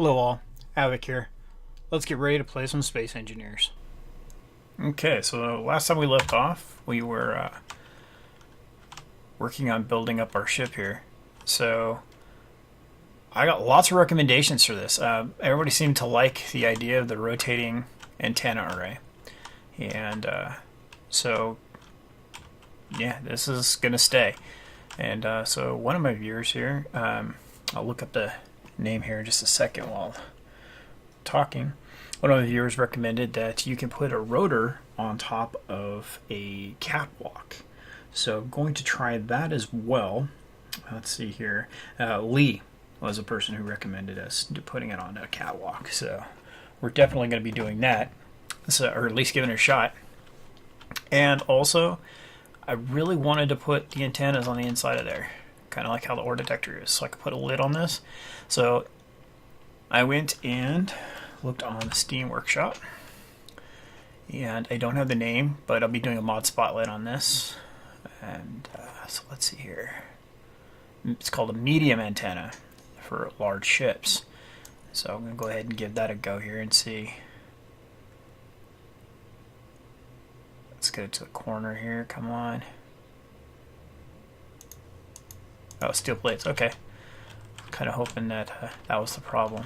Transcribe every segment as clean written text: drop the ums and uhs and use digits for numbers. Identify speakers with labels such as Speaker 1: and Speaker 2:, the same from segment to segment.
Speaker 1: Hello all, Havoc here. Let's get ready to play some Space Engineers. Okay, so last time we left off, we were working on building up our ship here. So I got lots of recommendations for this. Everybody seemed to like the idea of the rotating antenna array. And so, yeah, this is going to stay. And so one of my viewers here, I'll look up the name here in just a second while talking. One of the viewers recommended that you can put a rotor on top of a catwalk. So I'm going to try that as well. Let's see here. Lee was a person who recommended us putting it on a catwalk. So we're definitely going to be doing that, or at least giving it a shot. And also, I really wanted to put the antennas on the inside of there, kind of like how the ore detector is. So I could put a lid on this. So I went and looked on the Steam Workshop, and I don't have the name, but I'll be doing a mod spotlight on this. And so let's see here. It's called a medium antenna for large ships. So I'm going to go ahead and give that a go here and see. Let's get it to the corner here. Come on. Oh, steel plates. Okay. Kind of hoping that that was the problem.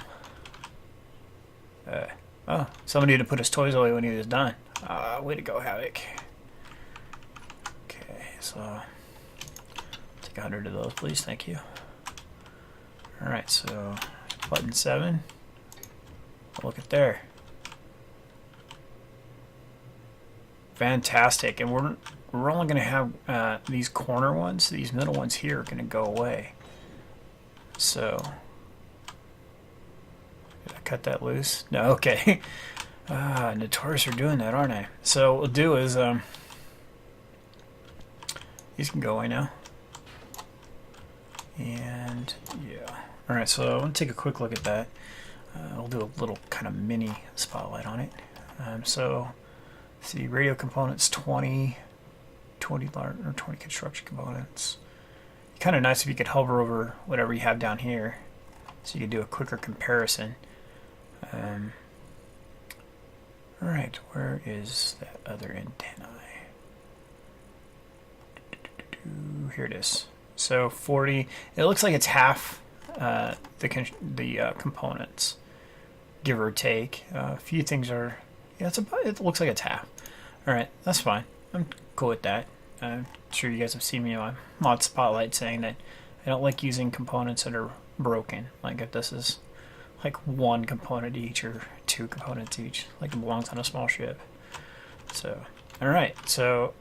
Speaker 1: Oh, somebody had to put his toys away when he was done. Way to go, Havoc. Okay, so take 100 of those, please. Thank you. Alright, so button 7. Look at there. Fantastic. And we're only going to have these corner ones. These middle ones here are going to go away. So did I cut that loose? No, okay. Notorious for doing that, aren't I? So what we'll do is these can go away now. And yeah. Alright, so I want to take a quick look at that. We'll do a little kind of mini spotlight on it. So see, radio components 20 large or 20 construction components. Kind of nice if you could hover over whatever you have down here, so you could do a quicker comparison. Alright, where is that other antenna? Here it is. So 40. It looks like it's half the components, give or take. A few things are. Yeah, it looks like it's half. Alright, that's fine. I'm cool with that. I'm sure you guys have seen me in my mod spotlight saying that I don't like using components that are broken. Like if this is like one component each or two components each, like it belongs on a small ship. So, alright, so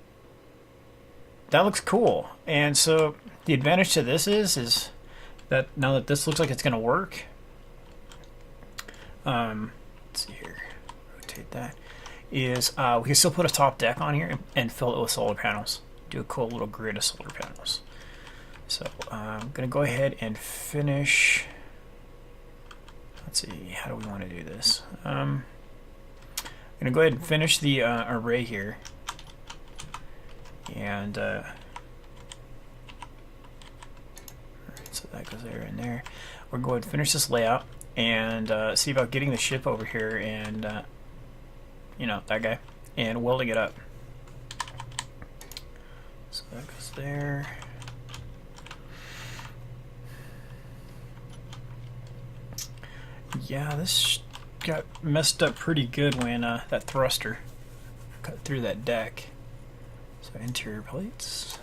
Speaker 1: that looks cool. And so the advantage to this is that now that this looks like it's going to work, let's see here, rotate that, is we can still put a top deck on here and fill it with solar panels. Do a cool little grid of solar panels. So I'm going to go ahead and finish. Let's see, how do we want to do this? I'm going to go ahead and finish the array here. And alright, so that goes there and there. We're going to finish this layout and see about getting the ship over here and you know, that guy, and welding it up. So that goes there. Yeah, this got messed up pretty good when that thruster cut through that deck. So interior plates.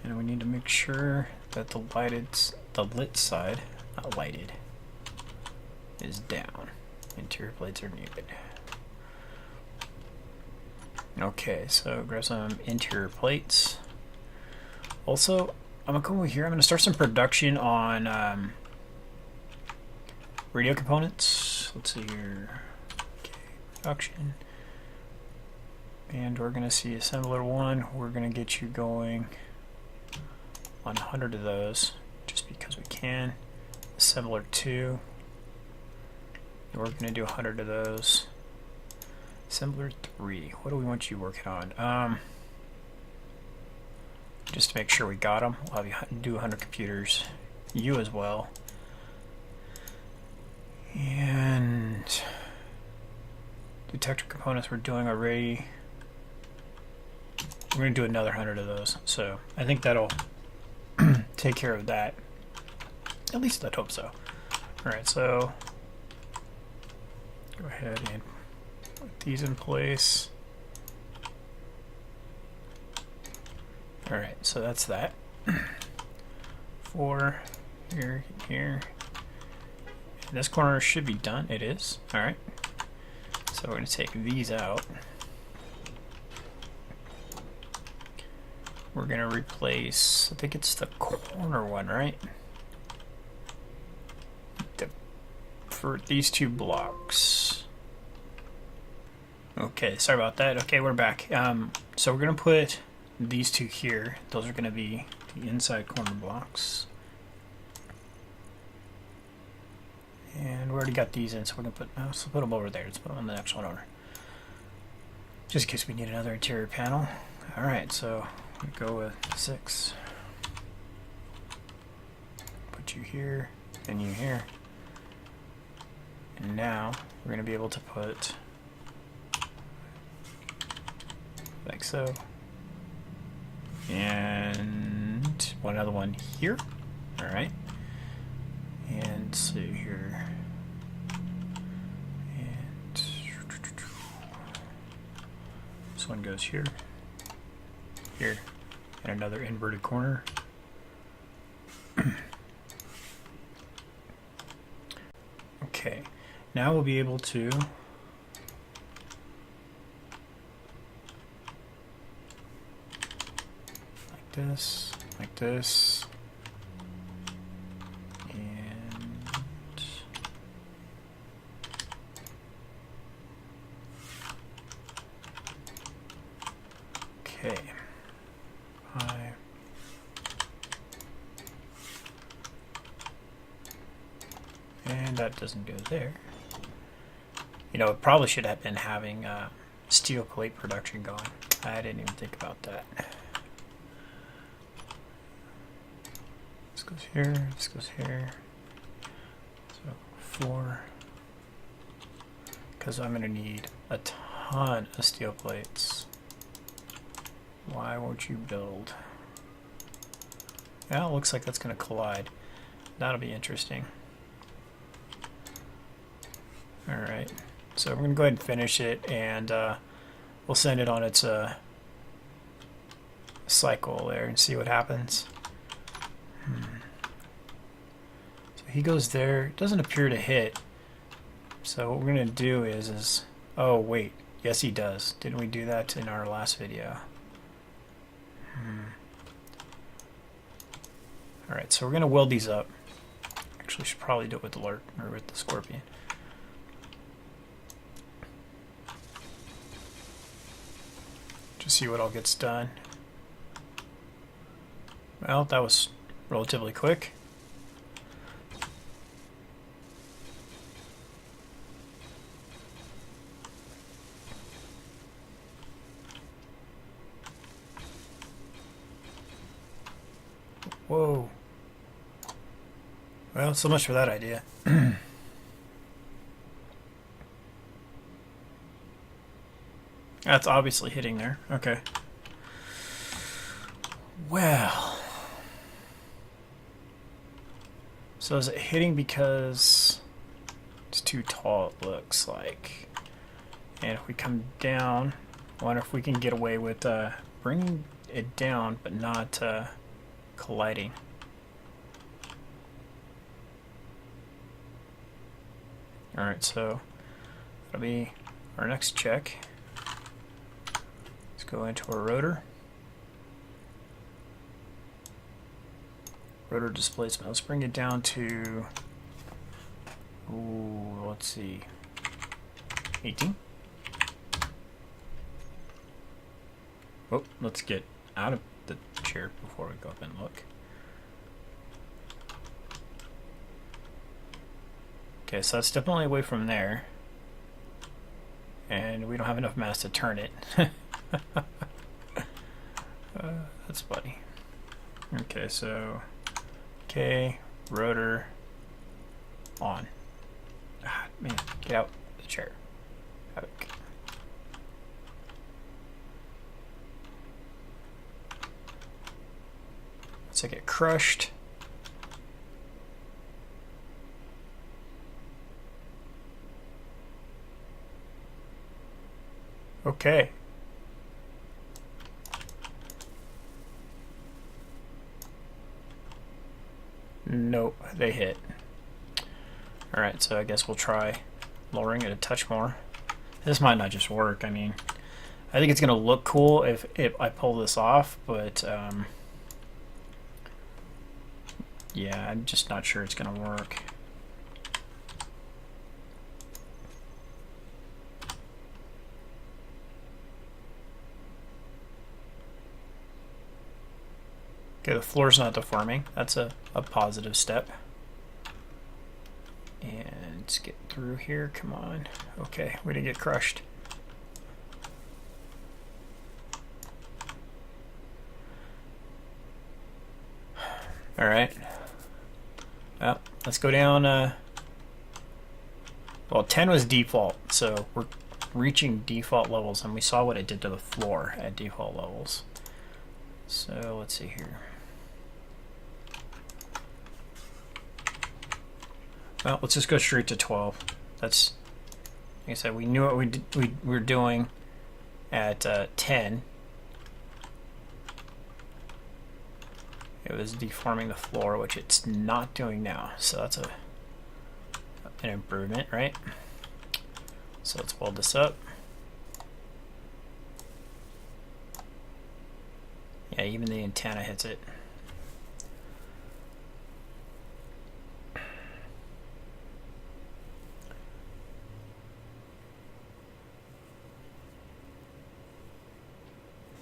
Speaker 1: And we need to make sure that the lit side, not lighted, is down. Interior plates are muted. Okay, so grab some interior plates. Also, I'm gonna come over here. I'm gonna start some production on radio components. Let's see here. Okay, production. And we're gonna see assembler 1. We're gonna get you going on 100 of those, just because we can. Assembler 2. We're gonna do 100 of those. Assembler 3, what do we want you working on? Just to make sure we got them, we'll have you do 100 computers. You as well. detector components we're doing already. We're going to do another 100 of those. So I think that'll take care of that. At least I'd hope so. Alright, so go ahead and put these in place. Alright, so that's that. 4 here, here. And this corner should be done. It is. Alright. So we're going to take these out. We're going to replace, I think it's the corner one, right? For these 2 blocks. Okay, sorry about that. Okay, we're back. So we're going to put these 2 here. Those are going to be the inside corner blocks. And we already got these in, so we're going to put, let's put them over there. Let's put them on the next one over. Just in case we need another interior panel. Alright, so we go with 6. Put you here, and you here. And now we're going to be able to put like so. And one other one here. Alright. And so here. And this one goes here. Here. And another inverted corner. Okay. Now we'll be able to like this, and okay. And that doesn't go there. You know, it probably should have been having steel plate production going. I didn't even think about that. This goes here, this goes here. So 4. Because I'm going to need a ton of steel plates. Why won't you build? Now it looks like that's going to collide. That'll be interesting. Alright. So we're going to go ahead and finish it, and we'll send it on its cycle there and see what happens. So he goes there. It doesn't appear to hit. So what we're going to do is oh wait, yes he does. Didn't we do that in our last video? Alright, so we're going to weld these up. Actually, should probably do it with the lark or with the scorpion. Just see what all gets done. Well, that was relatively quick. Whoa. Well, so much for that idea. That's obviously hitting there. Okay. Well. So is it hitting because it's too tall, it looks like. And if we come down, I wonder if we can get away with bringing it down but not colliding. Alright, so that'll be our next check. Let's go into our rotor. Rotor displacement. Let's bring it down to, ooh, let's see, 18. Oh, let's get out of the chair before we go up and look. Okay, so that's definitely away from there. And we don't have enough mass to turn it. That's funny. Okay, so, okay, rotor on. Ah, man, get out of the chair. Havoc. So get crushed. Okay. Nope, they hit. Alright, so I guess we'll try lowering it a touch more. This might not just work. I mean, I think it's going to look cool if I pull this off, but yeah, I'm just not sure it's going to work. Okay, the floor's not deforming. That's a positive step. And let's get through here. Come on. Okay, we didn't get crushed. All right. Well, let's go down. Well, 10 was default, so we're reaching default levels, and we saw what it did to the floor at default levels. So let's see here. Well, let's just go straight to 12. That's, like I said, we knew what we were doing at 10. It was deforming the floor, which it's not doing now. So that's an improvement, right? So let's weld this up. Yeah, even the antenna hits it.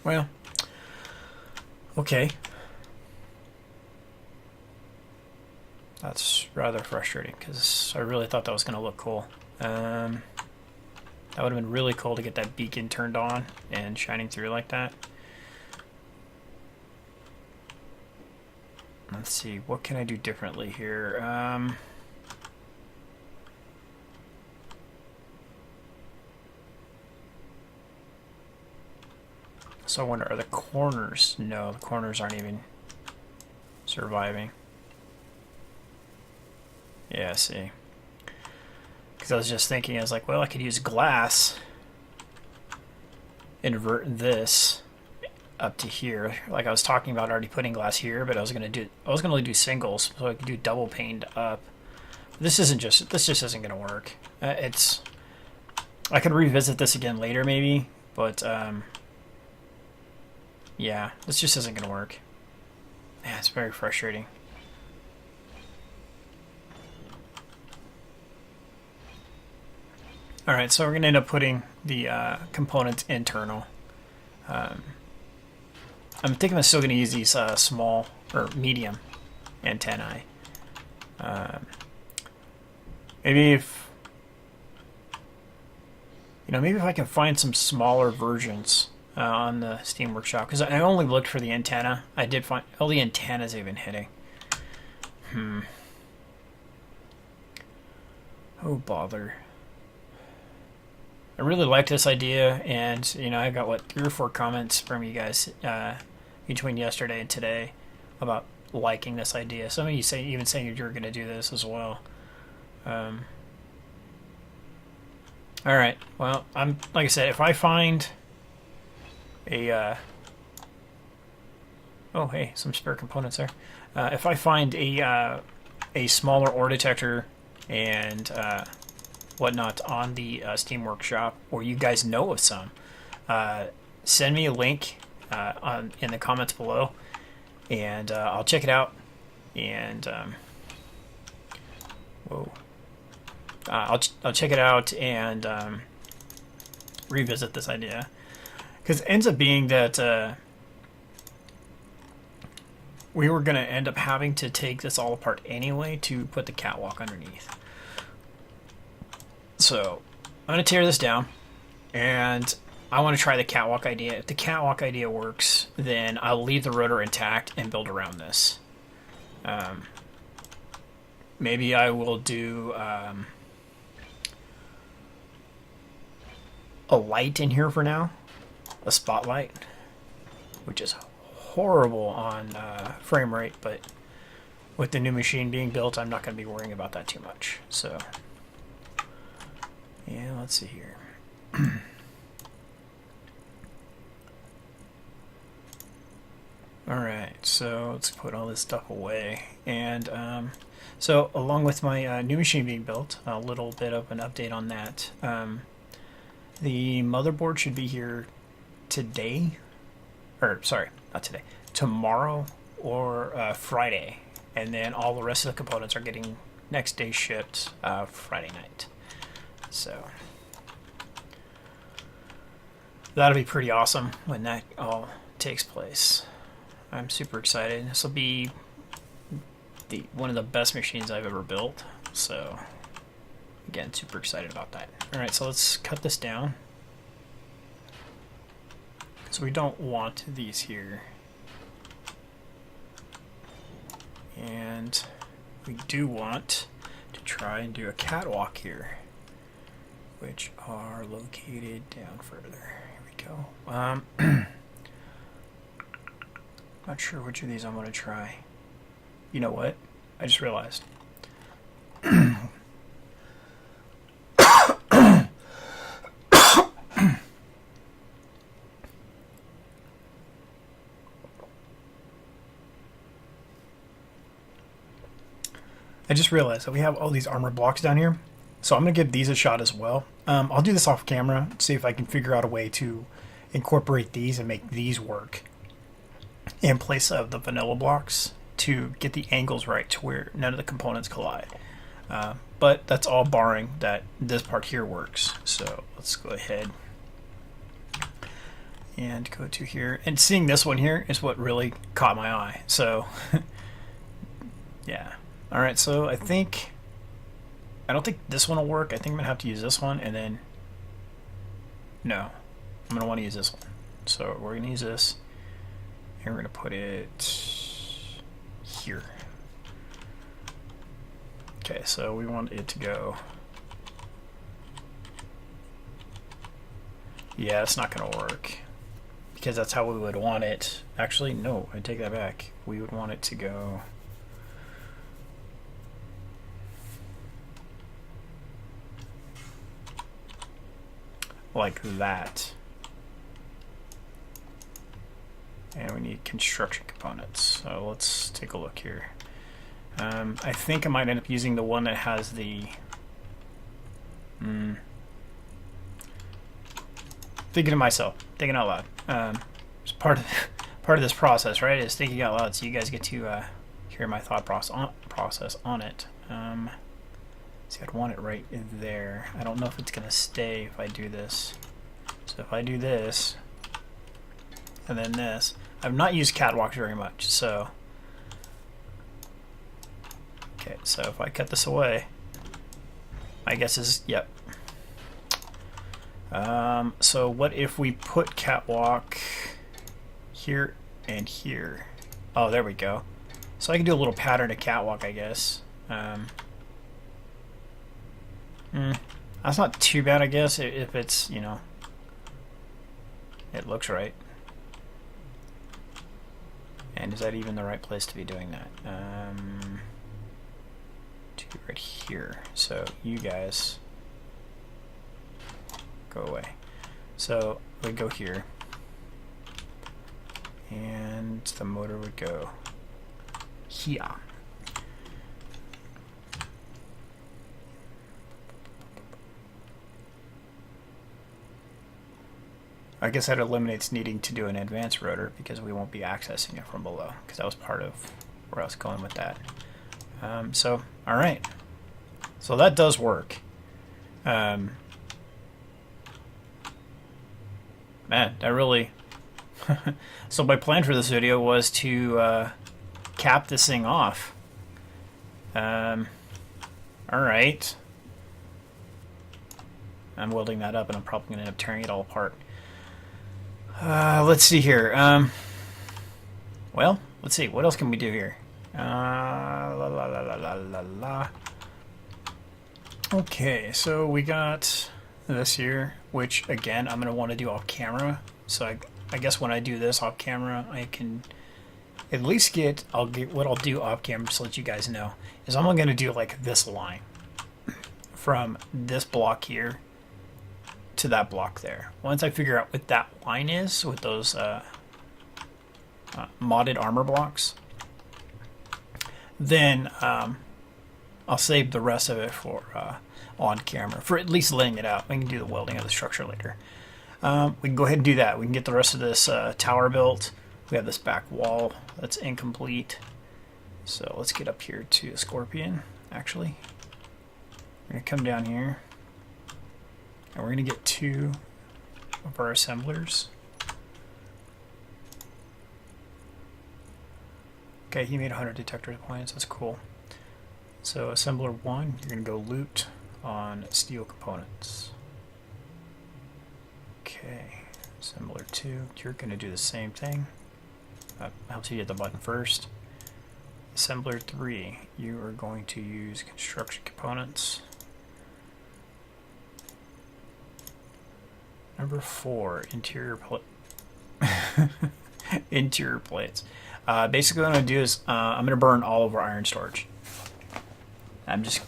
Speaker 1: Well, okay. That's rather frustrating because I really thought that was going to look cool. That would have been really cool to get that beacon turned on and shining through like that. Let's see, what can I do differently here? So I wonder, are the corners? No, the corners aren't even surviving. Yeah, see. Because I was just thinking, I was like, well, I could use glass, invert this up to here. Like I was talking about already putting glass here, but I was gonna only do singles, so I could do double paned up. This just isn't gonna work. I could revisit this again later maybe, but yeah, this just isn't gonna work. Yeah, it's very frustrating. Alright, so we're going to end up putting the components internal. I'm thinking I'm still going to use these small or medium antennae. Maybe if I can find some smaller versions on the Steam Workshop, because I only looked for the antenna. I did find all the antennas they've been hitting. Oh bother. I really liked this idea, and I got 3 or 4 comments from you guys between yesterday and today about liking this idea. Some of you even saying you're going to do this as well. All right. Well, like I said, if I find a oh hey, some spare components there. If I find a smaller ore detector and whatnot on the Steam Workshop, or you guys know of some, send me a link in the comments below, and I'll check it out. And I'll check it out and revisit this idea, because it ends up being that we were going to end up having to take this all apart anyway to put the catwalk underneath. So I'm going to tear this down, and I want to try the catwalk idea. If the catwalk idea works, then I'll leave the rotor intact and build around this. Maybe I will do a light in here for now, a spotlight, which is horrible on frame rate, but with the new machine being built, I'm not going to be worrying about that too much. So, yeah, let's see here. Alright, so let's put all this stuff away. And so along with my new machine being built, a little bit of an update on that. The motherboard should be here today, or sorry, not today, tomorrow or Friday. And then all the rest of the components are getting next day shipped Friday night. So that'll be pretty awesome when that all takes place. I'm super excited. This will be one of the best machines I've ever built. So again, super excited about that. Alright, so let's cut this down. So we don't want these here. And we do want to try and do a catwalk here, which are located down further. Here we go. Not sure which of these I'm going to try. You know what? I just realized. I just realized that we have all these armor blocks down here. So I'm going to give these a shot as well. I'll do this off camera, see if I can figure out a way to incorporate these and make these work in place of the vanilla blocks to get the angles right to where none of the components collide. But that's all barring that this part here works. So let's go ahead and go to here. And seeing this one here is what really caught my eye. So yeah. Alright, so I don't think this one will work. I think I'm going to have to use this one, and then no, I'm going to want to use this one. So we're going to use this, and we're going to put it here. Okay, so we want it to go. Yeah, it's not going to work because that's how we would want it. Actually, no, I take that back. We would want it to go like that. And we need construction components. So let's take a look here. I think I might end up using the one that has the thinking to myself, thinking out loud. It's part of this process, right? Is thinking out loud, so you guys get to hear my thought process on it. See, I'd want it right in there. I don't know if it's gonna stay if I do this. So if I do this, and then this, I've not used catwalks very much, so. Okay, so if I cut this away, my guess is, yep. So what if we put catwalk here and here? Oh, there we go. So I can do a little pattern of catwalk, I guess. That's not too bad, I guess, if it's, you know, it looks right. And is that even the right place to be doing that? To right here. So you guys go away. So we go here, and the motor would go here. I guess that eliminates needing to do an advanced rotor because we won't be accessing it from below, because that was part of where I was going with that. So, alright. So that does work. Man, that really... So my plan for this video was to cap this thing off. Alright. I'm welding that up, and I'm probably going to end up tearing it all apart. Let's see here. Well, let's see. What else can we do here? Okay, so we got this here, which again I'm going to want to do off camera. So I guess when I do this off camera, I can at least get, what I'll do off camera just to let you guys know, is I'm going to do like this line from this block here to that block there. Once I figure out what that line is with those modded armor blocks, then I'll save the rest of it for on camera, for at least laying it out. We can do the welding of the structure later. We can go ahead and do that. We can get the rest of this tower built. We have this back wall that's incomplete. So let's get up here to Scorpion, actually. We're going to come down here. And we're going to get 2 of our assemblers. Okay, he made 100 detector points. That's cool. So assembler 1, you're going to go loot on steel components. Okay, assembler 2, you're going to do the same thing. Helps you get the button first. Assembler 3, you are going to use construction components. Number 4, interior interior plates. Basically what I'm going to do is I'm going to burn all of our iron storage. I'm just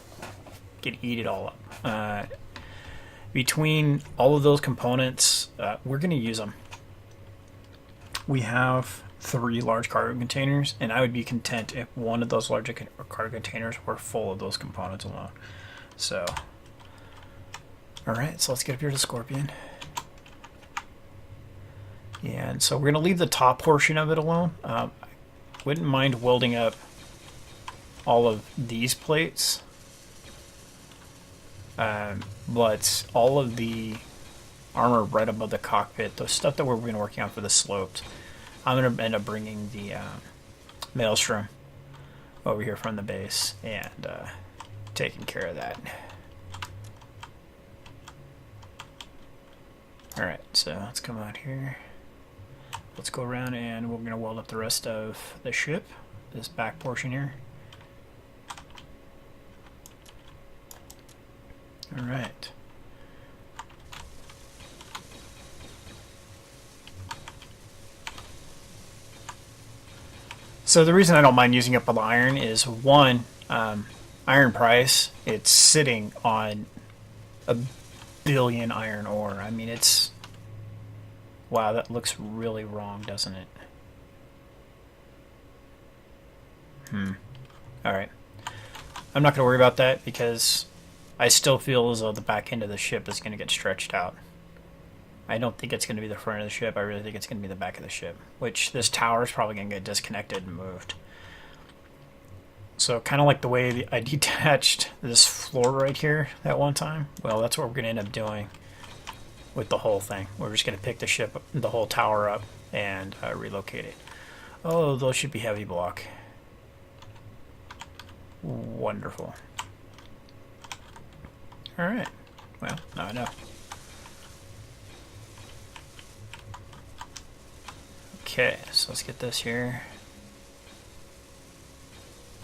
Speaker 1: going to eat it all up. Between all of those components, we're going to use them. We have 3 large cargo containers, and I would be content if one of those larger cargo containers were full of those components alone. So, alright, so let's get up here to Scorpion. And so we're going to leave the top portion of it alone. Wouldn't mind welding up all of these plates. But all of the armor right above the cockpit, the stuff that we're going to be working on for the slopes, I'm going to end up bringing the Maelstrom over here from the base and taking care of that. Alright, so let's come out here. Let's go around and we're going to weld up the rest of the ship, this back portion here. Alright. So the reason I don't mind using up all the iron is, one, iron price, it's sitting on 1 billion iron ore. I mean, it's... Wow, that looks really wrong, doesn't it? Alright. I'm not going to worry about that because I still feel as though the back end of the ship is going to get stretched out. I don't think it's going to be the front of the ship. I really think it's going to be the back of the ship, which this tower is probably going to get disconnected and moved. So kind of like the way I detached this floor right here that one time. Well, that's what we're going to end up doing with the whole thing. We're just going to pick the ship, the whole tower up and relocate it. Oh, those should be heavy block. Wonderful. Alright. Well, now I know. Okay, so let's get this here.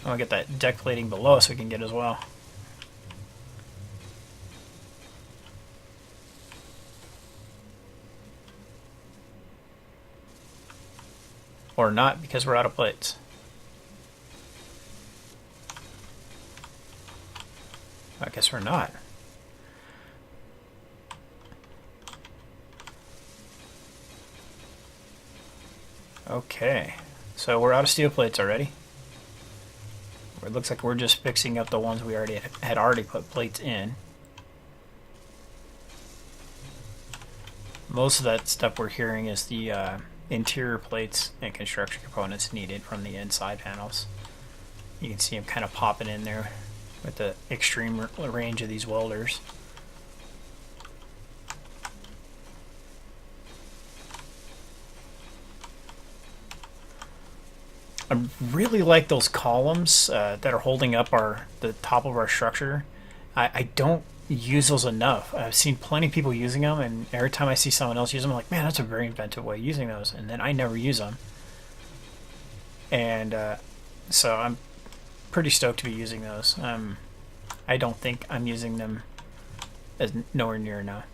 Speaker 1: I want to get that deck plating below so we can get as well. Or not, because we're out of plates. I guess we're not. Okay, so we're out of steel plates already. It looks like we're just fixing up the ones we already had put plates in. Most of that stuff we're hearing is the interior plates and construction components needed from the inside panels. You can see them kind of popping in there with the extreme range of these welders. I really like those columns that are holding up the top of our structure. I don't use those enough. I've seen plenty of people using them, and every time I see someone else use them, I'm like, man, that's a very inventive way of using those. And then I never use them. And so I'm pretty stoked to be using those. I don't think I'm using them as nowhere near enough.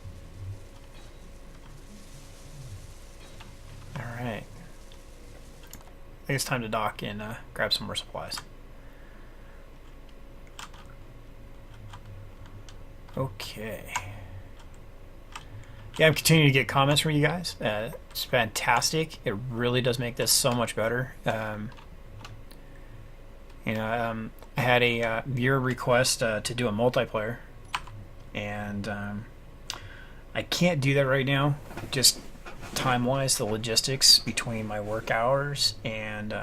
Speaker 1: Alright. think it's time to dock and grab some more supplies. Okay. Yeah, I'm continuing to get comments from you guys. It's fantastic. It really does make this so much better. I had a viewer request to do a multiplayer, and I can't do that right now, just time-wise, the logistics between my work hours and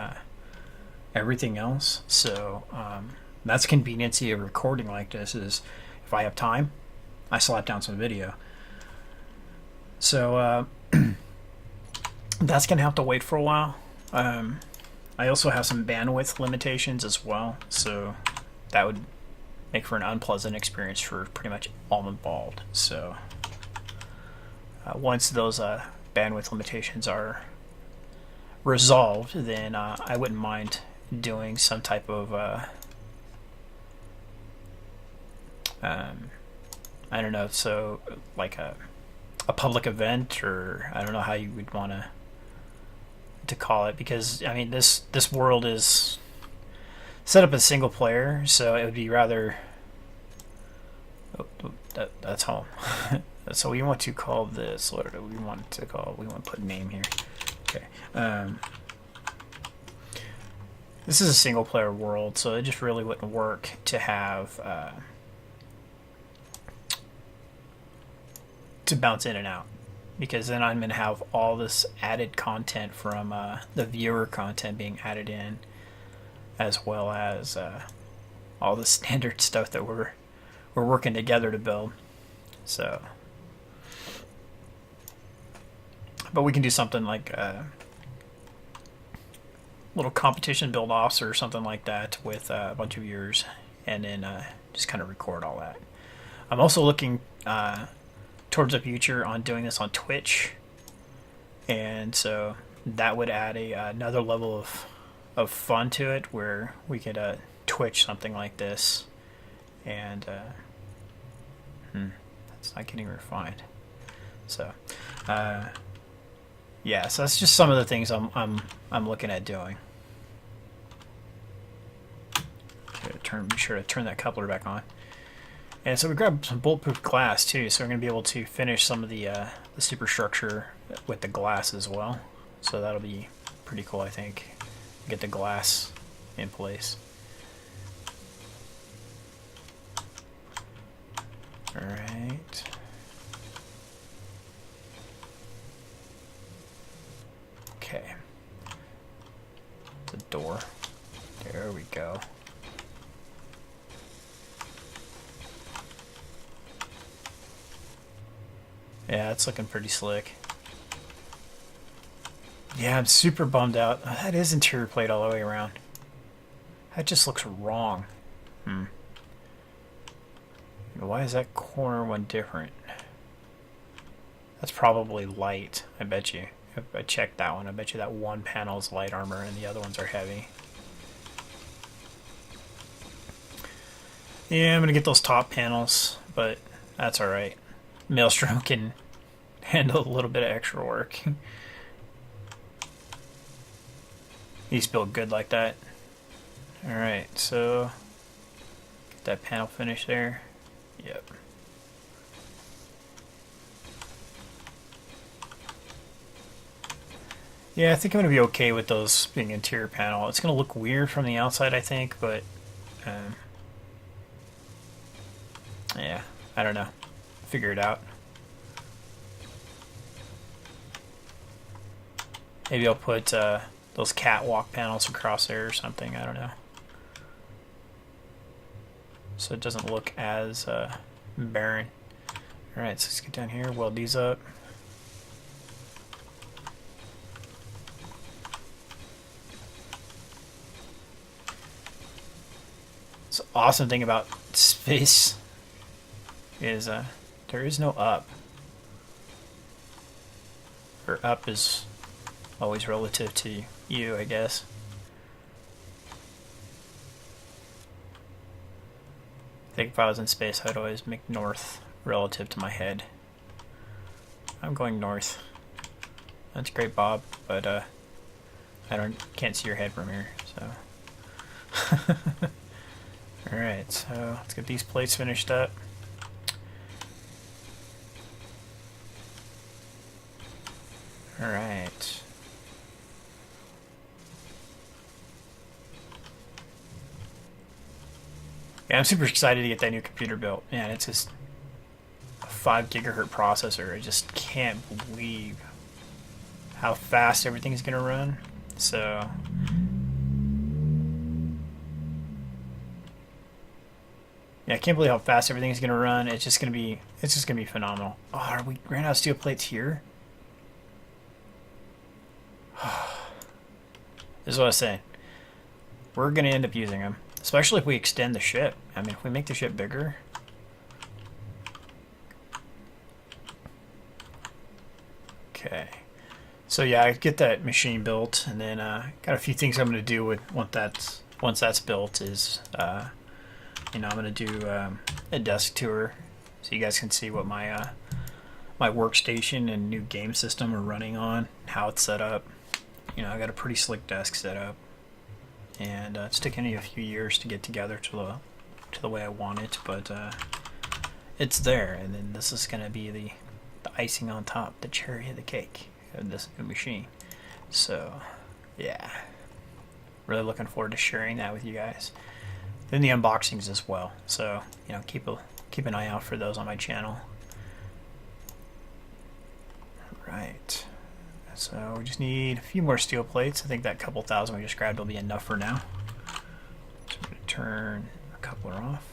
Speaker 1: everything else. So that's the conveniency of recording like this, is if I have time, I slap down some video. So that's going to have to wait for a while. I also have some bandwidth limitations as well, so that would make for an unpleasant experience for pretty much all involved. So once those bandwidth limitations are resolved, then I wouldn't mind doing some type of I don't know, so like a public event, or I don't know how you would want to call it, because I mean this world is set up as single player, so it would be rather that's home. So we want to call this, what do we want to call, we want to put a name here. Okay. This is a single player world, so it just really wouldn't work to have to bounce in and out, because then I'm going to have all this added content from the viewer content being added in, as well as all the standard stuff that we're working together to build. So, but we can do something like little competition build-offs or something like that with a bunch of viewers, and then just kind of record all that. I'm also looking towards the future on doing this on Twitch, and so that would add another level of fun to it, where we could Twitch something like this, and it's not getting refined. So yeah, so that's just some of the things I'm looking at doing. Be sure to turn that coupler back on. And so we grabbed some bulletproof glass too, so we're going to be able to finish some of the superstructure with the glass as well. So that'll be pretty cool, I think. Get the glass in place. Alright. Okay. The door. There we go. Yeah, it's looking pretty slick. Yeah, I'm super bummed out. That is interior plate all the way around. That just looks wrong. Why is that corner one different? That's probably light, I bet you. If I checked that one, I bet you that one panel is light armor and the other ones are heavy. Yeah, I'm gonna get those top panels, but that's alright. Maelstrom can handle a little bit of extra work. He's built good like that. Alright, so get that panel finished there. Yep. Yeah, I think I'm going to be okay with those being interior panel. It's going to look weird from the outside, I think, but yeah, I don't know. Figure it out. Maybe I'll put those catwalk panels across there or something. I don't know. So it doesn't look as barren. Alright, so let's get down here, weld these up. The awesome thing about space is there is no up. Or up is always relative to you, I guess. I think if I was in space, I'd always make north relative to my head. I'm going north. That's great, Bob, but I can't see your head from here, so. Alright, so let's get these plates finished up. Alright. Yeah, I'm super excited to get that new computer built. Man, it's just a 5 gigahertz processor. I just can't believe how fast everything's gonna run. So yeah, I can't believe how fast everything's gonna run. It's just gonna be phenomenal. Oh, are we ran out of steel plates here? This is what I was saying. We're gonna end up using them, especially if we extend the ship. I mean, if we make the ship bigger. Okay. So yeah, I get that machine built, and then got a few things I'm gonna do with once that's built. Is you know, I'm gonna do a desk tour so you guys can see what my my workstation and new game system are running on, how it's set up. You know, I got a pretty slick desk set up, and it's taken me a few years to get together to the way I want it, but it's there. And then this is gonna be the icing on top, the cherry of the cake of this new machine. So yeah, really looking forward to sharing that with you guys. Then the unboxings as well. So you know, keep an eye out for those on my channel. Right. So we just need a few more steel plates. I think that couple thousand we just grabbed will be enough for now. So I'm going to turn a coupler off.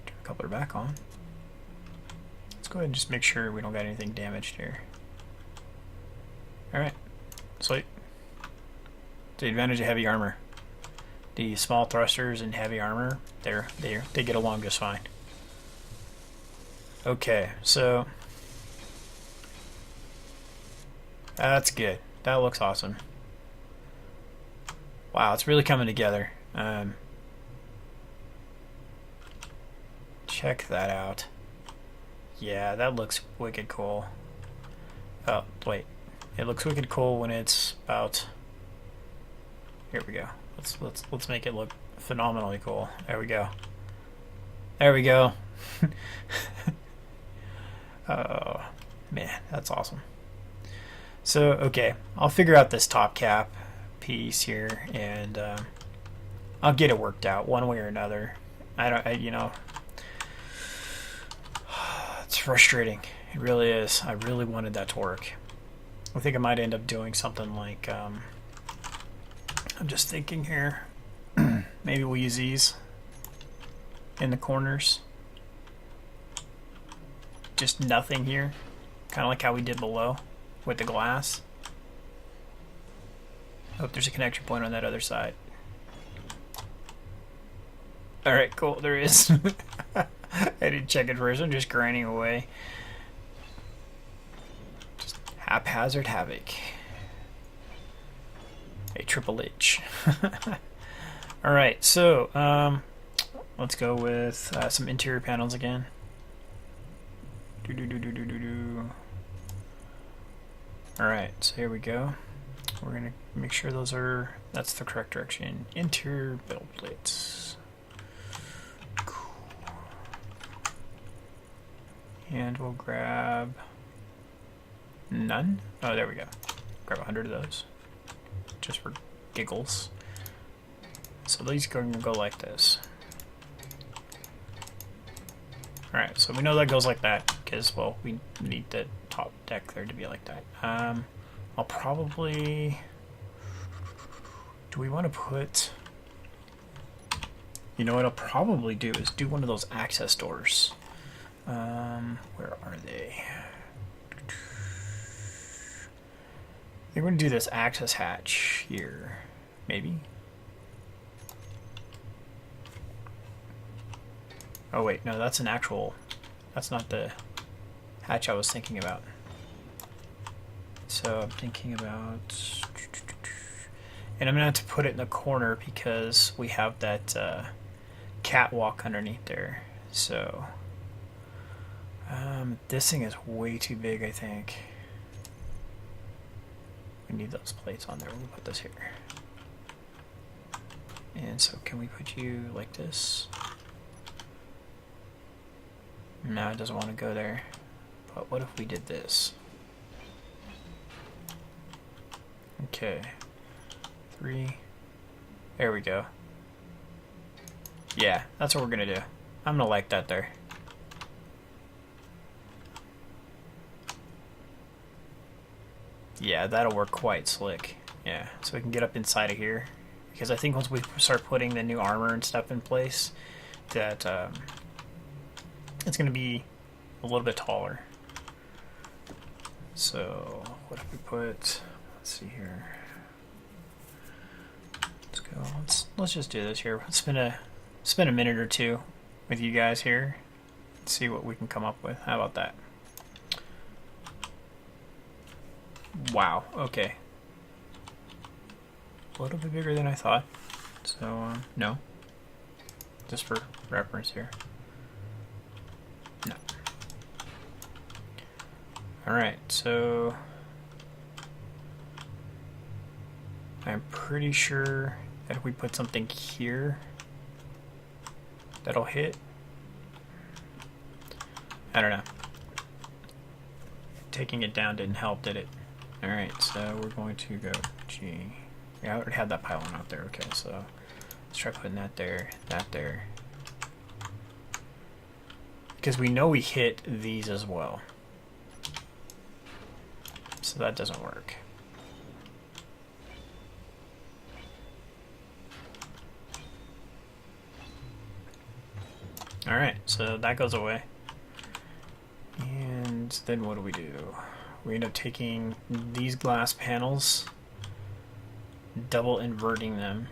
Speaker 1: Turn a coupler back on. Let's go ahead and just make sure we don't got anything damaged here. Alright. Sweet. The advantage of heavy armor. The small thrusters and heavy armor, they get along just fine. Okay, so that's good. That looks awesome. Wow, it's really coming together. Check that out. Yeah, that looks wicked cool. Oh, wait. It looks wicked cool when it's about... Here we go. Let's make it look phenomenally cool. There we go. There we go. Oh, man, that's awesome. So, okay, I'll figure out this top cap piece here, and I'll get it worked out one way or another. You know, it's frustrating. It really is. I really wanted that to work. I think I might end up doing something like, I'm just thinking here, maybe we'll use these in the corners. Just nothing here, kind of like how we did below with the glass. Hope there's a connection point on that other side. Alright, cool, there is. I didn't check it first, I'm just grinding away. Just haphazard havoc. A Triple H. Alright, so let's go with some interior panels again. Alright, so here we go. We're going to make sure that's the correct direction. Interior build plates. And we'll grab none. Oh, there we go. Grab 100 of those. Just for giggles. So these are going to go like this. Alright, so we know that goes like that because, well, we need the top deck there to be like that. I'll probably... Do we want to put... You know what I'll probably do is do one of those access doors. Where are they? I think we're going to do this access hatch here. Maybe? Oh wait, no, that's an actual... That's not the hatch I was thinking about. So I'm thinking about... And I'm going to have to put it in the corner because we have that catwalk underneath there. So... this thing is way too big, I think. We need those plates on there. We'll put this here. And so can we put you like this? No, it doesn't want to go there. But what if we did this? Okay. 3. There we go. Yeah, that's what we're gonna do. I'm gonna like that there. Yeah, that'll work quite slick. Yeah, so we can get up inside of here. Because I think once we start putting the new armor and stuff in place, that it's going to be a little bit taller. So, what if we put, let's see here. Let's go, let's just do this here. Spend a minute or two with you guys here. Let's see what we can come up with. How about that? Wow, okay. A little bit bigger than I thought. So, no. Just for reference here. No. Alright, so I'm pretty sure that if we put something here, that'll hit. I don't know. Taking it down didn't help, did it? Alright, so we're going to go G. Yeah, I already had that pylon out there. Okay, so let's try putting that there, that there. Because we know we hit these as well. So that doesn't work. Alright, so that goes away. And then what do? We end up taking these glass panels, double inverting them.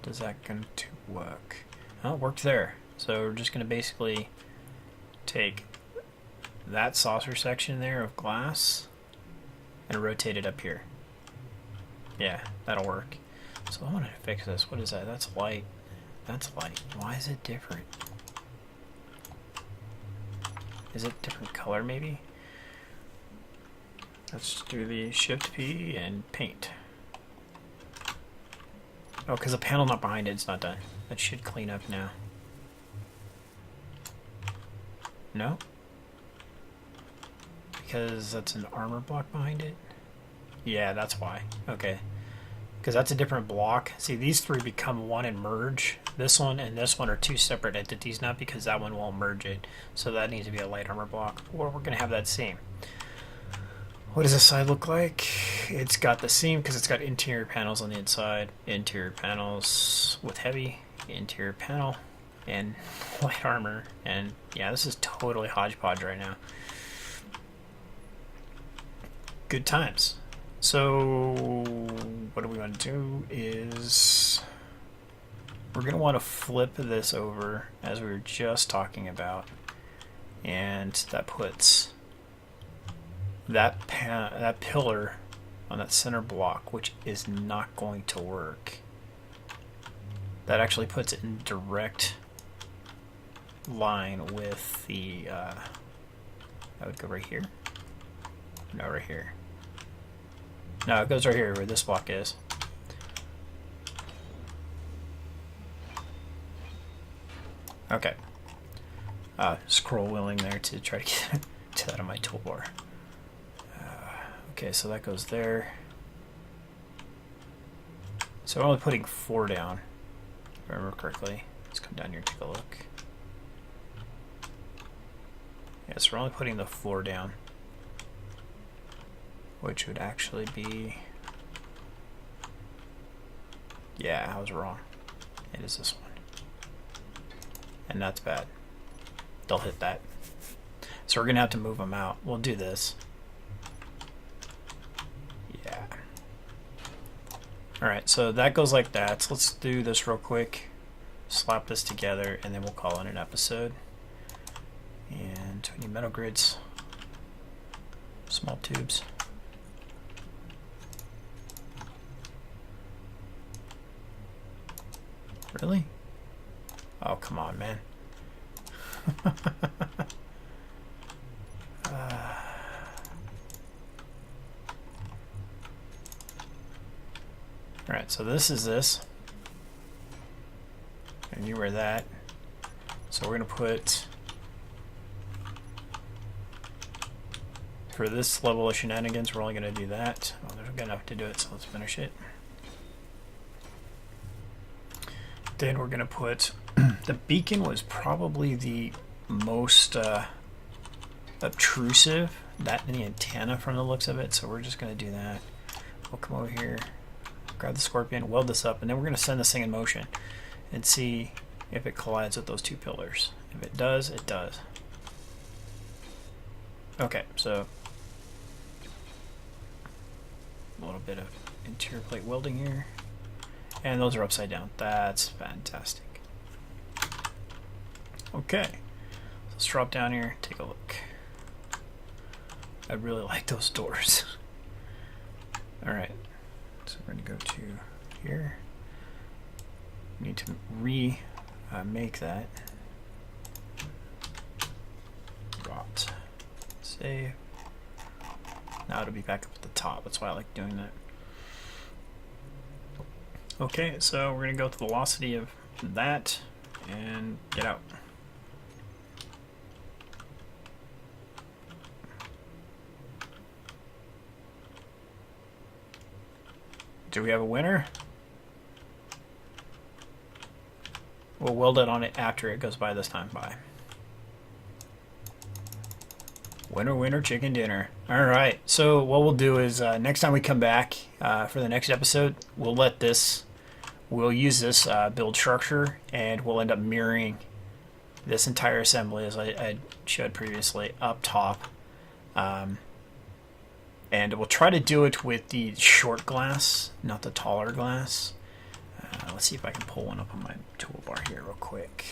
Speaker 1: Does that going to work? Oh, it worked there. So we're just going to basically take that saucer section there of glass and rotate it up here. Yeah, that'll work. So I want to fix this. What is that? That's light. That's light. Why is it different? Is it different color maybe? Let's do the Shift P and paint. Oh, because the panel not behind it, it's not done. That should clean up now. No? Because that's an armor block behind it? Yeah, that's why. Okay. Because that's a different block. See, these three become one and merge. This one and this one are two separate entities now because that one won't merge it. So that needs to be a light armor block. Or we're going to have that seam. What does this side look like? It's got the seam because it's got interior panels on the inside. Interior panels with heavy. Interior panel and light armor. And yeah, this is totally hodgepodge right now. Good times. So what we want to do is we're going to want to flip this over as we were just talking about, and that puts that pillar on that center block, which is not going to work. That actually puts it in direct line with the that would go right here. No, right here. No, it goes right here where this block is. Okay. Scroll wheeling there to try to get to that on my toolbar. Okay, so that goes there. So we're only putting 4 down, if I remember correctly. Let's come down here and take a look. Yes, we're only putting the 4 down, which would actually be, yeah, I was wrong. It is this one. And that's bad. They'll hit that. So we're going to have to move them out. We'll do this. Yeah. Alright, so that goes like that. So let's do this real quick. Slap this together, and then we'll call it an episode. And we need metal grids. Small tubes. Really? Oh, come on, man. Alright, so this is this. And you wear that. So we're going to put, for this level of shenanigans, we're only going to do that. Oh, there's good enough to do it, so let's finish it. Then we're going to put, the beacon was probably the most obtrusive, that and the antenna from the looks of it, so we're just going to do that. We'll come over here, grab the scorpion, weld this up, and then we're going to send this thing in motion and see if it collides with those two pillars. If it does, it does. Okay, so a little bit of interior plate welding here. And those are upside down. That's fantastic. Okay, let's drop down here, take a look. I really like those doors. Alright, so we're going to go to here. We need to make that. Rot. Save. Now it'll be back up at the top. That's why I like doing that. Okay, so we're going to go with the velocity of that and get out. Do we have a winner? We'll weld it on it after it goes by this time. Bye. Winner, winner, chicken dinner. All right. So what we'll do is next time we come back for the next episode, we'll use this build structure, and we'll end up mirroring this entire assembly as I showed previously up top. And we'll try to do it with the short glass, not the taller glass. Let's see if I can pull one up on my toolbar here real quick.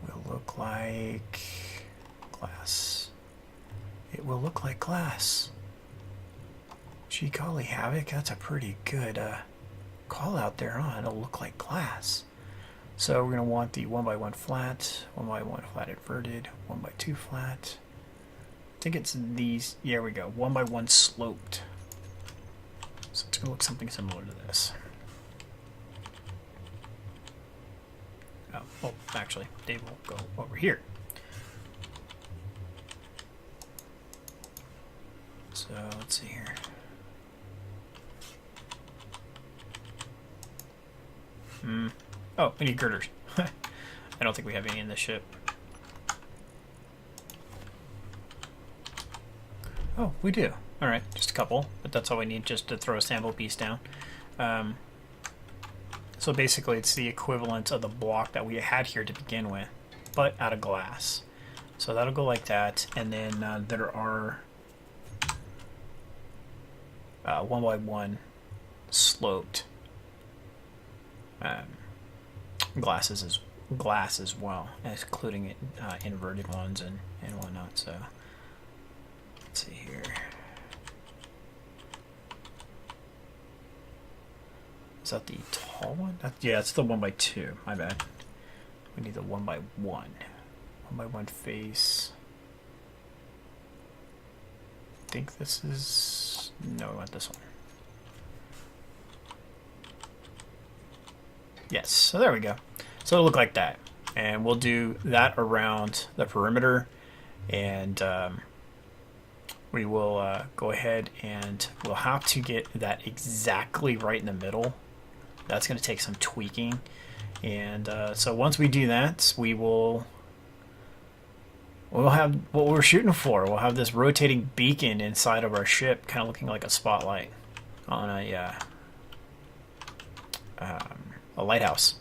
Speaker 1: Will look like glass. It will look like glass. Gee golly, Havoc, that's a pretty good call out there, huh? It'll look like glass. So we're going to want the 1x1 flat, 1x1 flat inverted, 1x2 flat. I think it's these, here we go, 1x1 sloped. So it's going to look something similar to this. Oh, well, actually, Dave will go over here. So let's see here. Oh, we need girders. I don't think we have any in this ship. Oh, we do. Alright, just a couple, but that's all we need just to throw a sample piece down. So basically it's the equivalent of the block that we had here to begin with, but out of glass. So that'll go like that, and then there are 1x1 sloped glass as well, including inverted ones and whatnot. So let's see here. Is that the tall one? Yeah, it's the 1x2. My bad. We need the 1x1. 1x1 face. I think this is... No, we want this one. Yes, so there we go. So it'll look like that. And we'll do that around the perimeter. And we will go ahead and we'll have to get that exactly right in the middle. That's going to take some tweaking. And so once we do that, we'll have what we're shooting for. We'll have this rotating beacon inside of our ship, kind of looking like a spotlight on a lighthouse.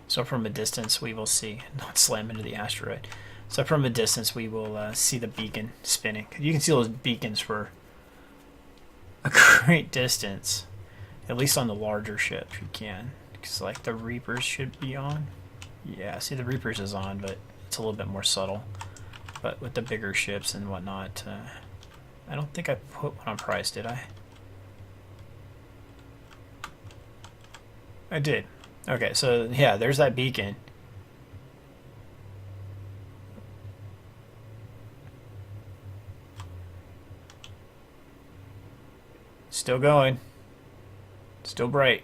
Speaker 1: So from a distance, we will see, not slam into the asteroid. So from a distance, we will see the beacon spinning. You can see those beacons for a great distance, at least on the larger ships you can. Because like the Reapers should be on. Yeah, see the Reapers is on, but it's a little bit more subtle. But with the bigger ships and whatnot, I don't think I put one on price, did I? I did. Okay, so yeah, there's that beacon. Still going. Still bright.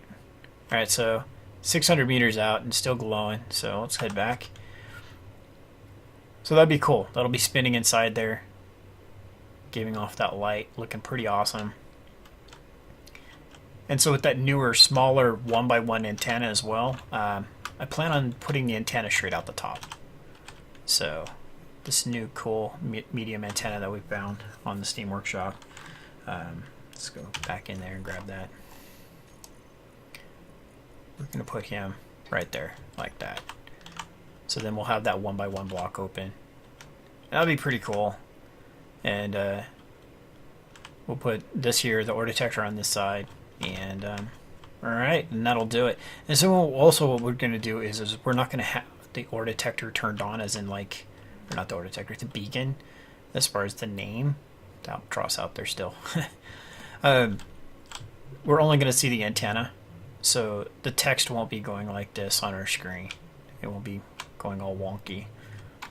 Speaker 1: Alright, so 600 meters out and still glowing. So let's head back. So that'd be cool. That'll be spinning inside there, giving off that light, looking pretty awesome. And so with that newer, smaller 1x1 antenna as well, I plan on putting the antenna straight out the top. So this new cool medium antenna that we found on the Steam Workshop. Let's go back in there and grab that. We're going to put him right there, like that. So then we'll have that 1x1 block open. That'll be pretty cool. And we'll put this here, the ore detector, on this side. And alright, and that'll do it. And so also what we're going to do is we're not going to have the ore detector turned on, as in like, or not the ore detector, the beacon, as far as the name. The albatross out there still. We're only going to see the antenna. So the text won't be going like this on our screen. It won't be going all wonky.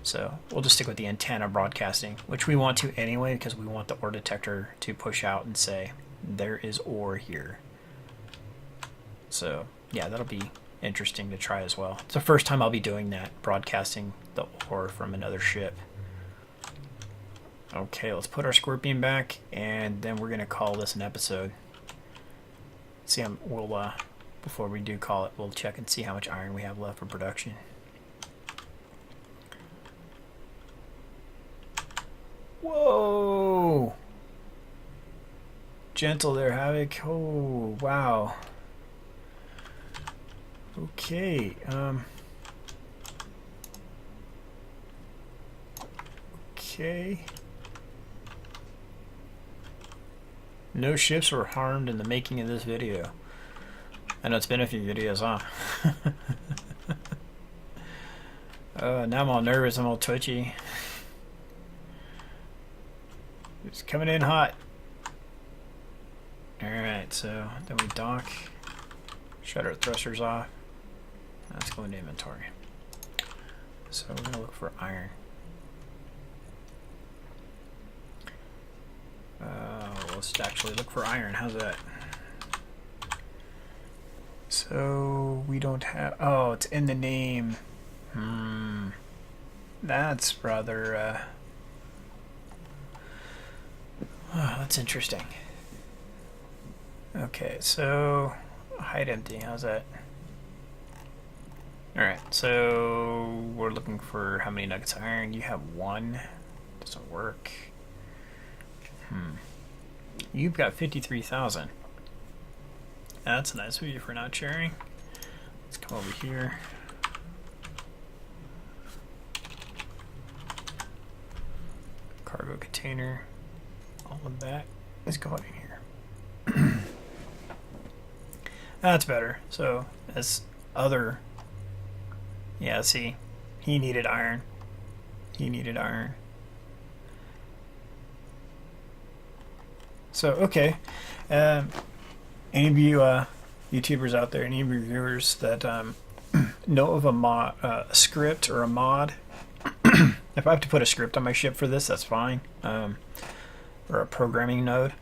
Speaker 1: So we'll just stick with the antenna broadcasting, which we want to anyway, because we want the ore detector to push out and say, there is ore here. So yeah, that'll be interesting to try as well. It's the first time I'll be doing that, broadcasting the ore from another ship. Okay, let's put our scorpion back, and then we're going to call this an episode. See, we'll before we do call it, we'll check and see how much iron we have left for production. Whoa! Gentle there, Havoc. Oh, wow. Okay. Okay. No ships were harmed in the making of this video. I know it's been a few videos, huh? Now I'm all nervous, I'm all twitchy. It's coming in hot. Alright, so then we dock, shut our thrusters off. Let's go into inventory. So we're going to look for iron. Let's actually look for iron. How's that? So we don't have... Oh, it's in the name. That's rather... Oh, that's interesting. Okay, so... Hide empty. How's that? Alright, so we're looking for how many nuggets of iron. You have one. Doesn't work. You've got 53,000. That's nice of you for not sharing. Let's come over here. Cargo container. All of that is going here. That's better. So, as other... Yeah, see, he needed iron. He needed iron. So, okay. Any of you YouTubers out there, any of your viewers that know of a script or a mod, if I have to put a script on my ship for this, that's fine. Or a programming node.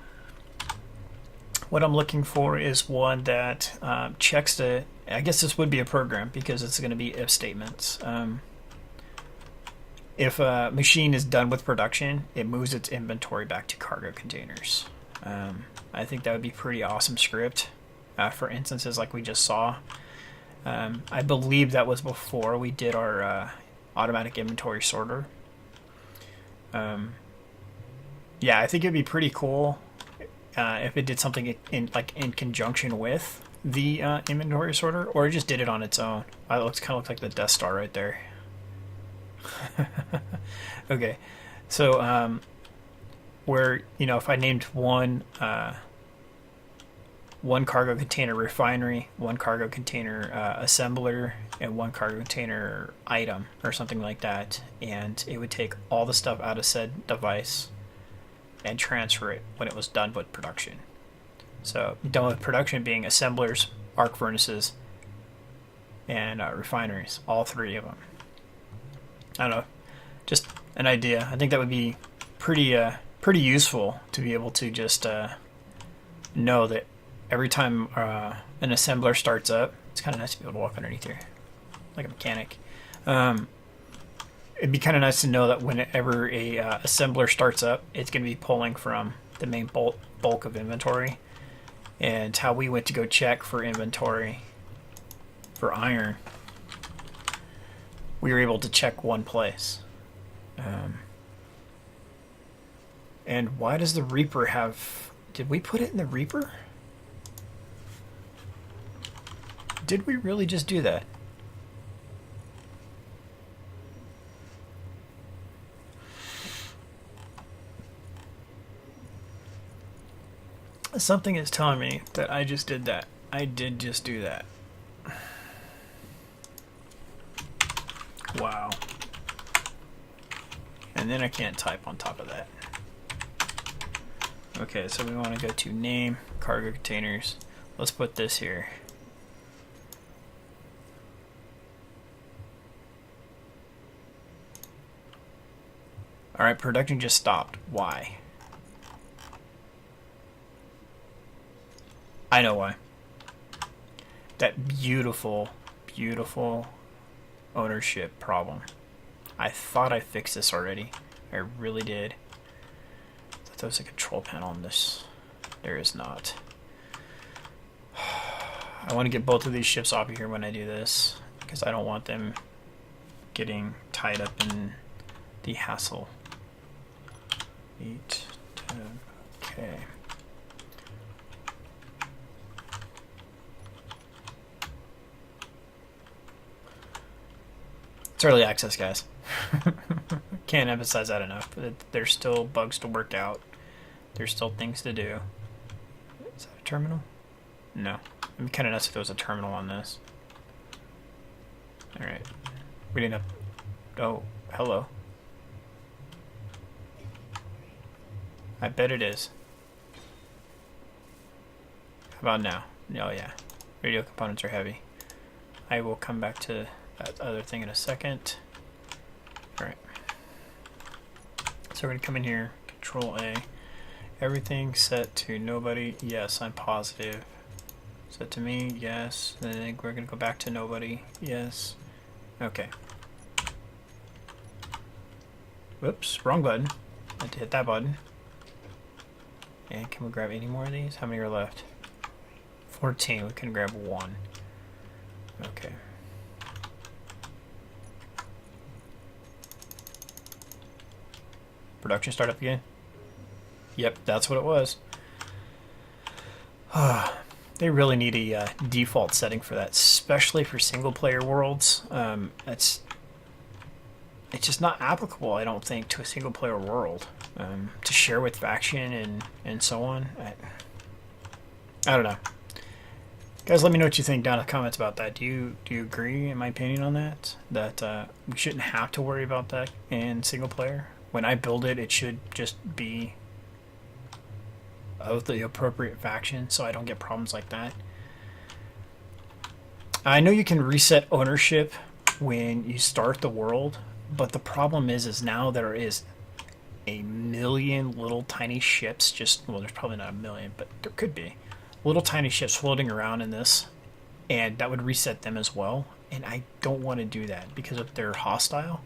Speaker 1: What I'm looking for is one that checks the... I guess this would be a program because it's going to be if statements. If a machine is done with production, it moves its inventory back to cargo containers. I think that would be pretty awesome script for instances like we just saw. I believe that was before we did our automatic inventory sorter. Yeah, I think it'd be pretty cool if it did something in conjunction with the inventory sorter, or it just did it on its own. It looks kind of like the Death Star right there. Okay, so where, you know, if I named one cargo container refinery, one cargo container assembler, and one cargo container item or something like that, and it would take all the stuff out of said device and transfer it when it was done with production. So done with production being assemblers, arc furnaces, and refineries, all three of them. I don't know, just an idea. I think that would be pretty useful to be able to just know that every time an assembler starts up, it's kind of nice to be able to walk underneath here, like a mechanic. It'd be kind of nice to know that whenever a assembler starts up, it's going to be pulling from the main bulk of inventory. And how we went to go check for inventory for iron, we were able to check one place. And why does the Reaper have... Did we put it in the Reaper? Did we really just do that? Something is telling me that I just did that. I did just do that. Wow. And then I can't type on top of that. Okay, so we want to go to name, cargo containers. Let's put this here. Alright, production just stopped. Why? I know why. That beautiful, beautiful ownership problem. I thought I fixed this already. I really did. I thought there was a control panel on this. There is not. I want to get both of these ships off of here when I do this, because I don't want them getting tied up in the hassle. 8, 10, okay. It's early access, guys. Can't emphasize that enough. There's still bugs to work out. There's still things to do. Is that a terminal? No. It'd be kind of nice if there was a terminal on this. Alright. We didn't have... Oh, hello. I bet it is. How about now? Oh yeah. Radio components are heavy. I will come back to that other thing in a second. Alright. So we're going to come in here, Control A. Everything set to nobody. Yes, I'm positive. Set to me. Yes. Then we're going to go back to nobody. Yes. Okay. Whoops, wrong button. I had to hit that button. And can we grab any more of these? How many are left? 14. We can grab one. Okay. Production start up again? Yep, that's what it was. They really need a default setting for that, especially for single player worlds. It's just not applicable, I don't think, to a single player world. To share with faction and so on. I don't know. Guys, let me know what you think down in the comments about that. Do you agree, in my opinion, on that? That we shouldn't have to worry about that in single player? When I build it, it should just be of the appropriate faction, so I don't get problems like that. I know you can reset ownership when you start the world, but the problem is now there is a million little tiny ships, well, there's probably not a million, but there could be little tiny ships floating around in this, and that would reset them as well. And I don't want to do that because if they're hostile,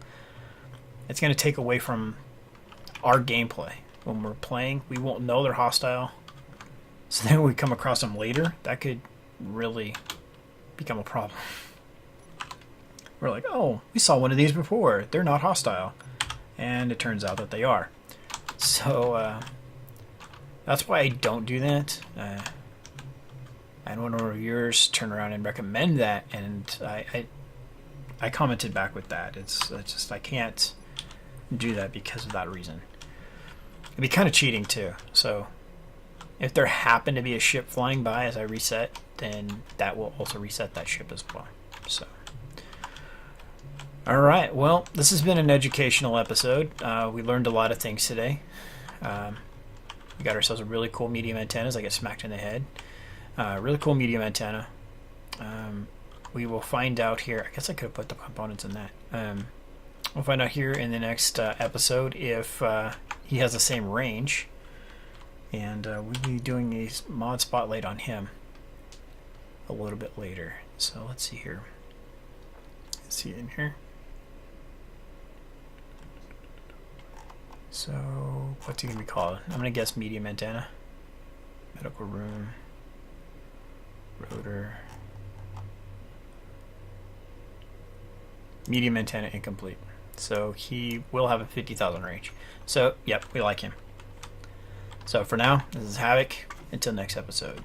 Speaker 1: it's going to take away from our gameplay. When we're playing, we won't know they're hostile, so then when we come across them later, that could really become a problem. We're like, oh, we saw one of these before, they're not hostile, and it turns out that they are. So that's why I don't do that. I had one of our viewers turn around and recommend that, and I commented back with that. It's just I can't do that because of that reason. It'd be kind of cheating too. So if there happened to be a ship flying by as I reset, then that will also reset that ship as well. So all right, well, this has been an educational episode. We learned a lot of things today. We got ourselves a really cool medium antenna as I get smacked in the head. Really cool medium antenna. We will find out here. I guess I could have put the components in that. We'll find out here in the next episode if he has the same range. And we'll be doing a mod spotlight on him. a little bit later. So let's see here. Let's see in here. So what's it gonna be called? I'm gonna guess medium antenna. Medical room. Rotor. Medium antenna incomplete. So he will have a 50,000 range. So, yep, we like him. So for now, this is Havoc. Until next episode.